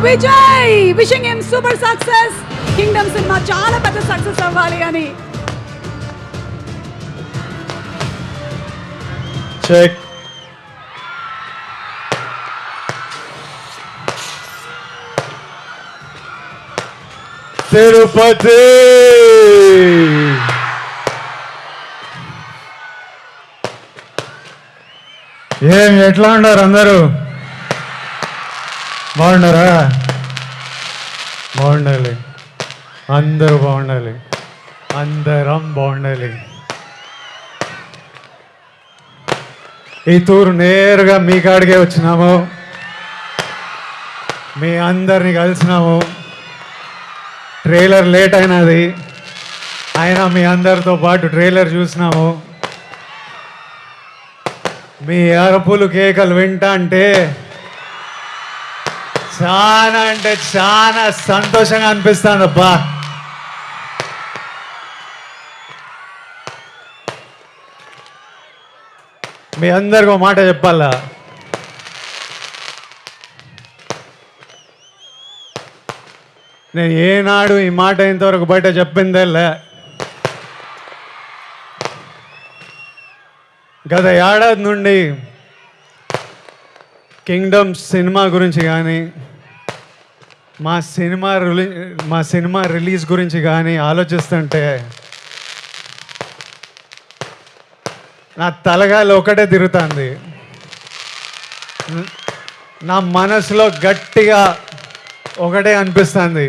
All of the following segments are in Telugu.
Vijay. Wishing him super success. Kingdom cinema చాలా పెద్ద సక్సెస్ అవ్వాలి అని. చెక్. తిరుపతి. ఏం ఎట్లా ఉన్నారు అందరూ? బాగున్నారా? బాగుండాలి, అందరూ బాగుండాలి, అందరం బాగుండాలి. ఈ తూరు నేరుగా మీ కాడికే వచ్చినాము, మీ అందరిని కలిసినాము. ట్రైలర్ లేట్ అయినది, అయినా మీ అందరితో పాటు ట్రైలర్ చూసినాము. మీ అరుపులు కేకలు వింటా అంటే చాలా సంతోషంగా అనిపిస్తుందబ్బా. మీ అందరికీ ఒక మాట చెప్పాలా, నేను ఏనాడు ఈ మాట ఇంతవరకు బయట చెప్పిందేలే. గత ఏడాది నుండి కింగ్డమ్ సినిమా గురించి కానీ మా సినిమా రిలీజ్ గురించి కానీ ఆలోచిస్తుంటే నా తలగాలి ఒకటే తిరుగుతుంది. నా మనసులో గట్టిగా ఒకటే అనిపిస్తుంది,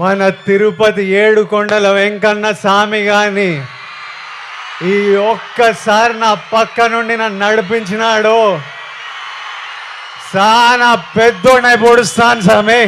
మన తిరుపతి ఏడుకొండల వెంకన్న స్వామి గాని ఈ ఒక్కసారి నా పక్క నుండి నన్ను నడిపించినాడు. చాలా పెద్దోడై పొడుస్తాను స్వామి.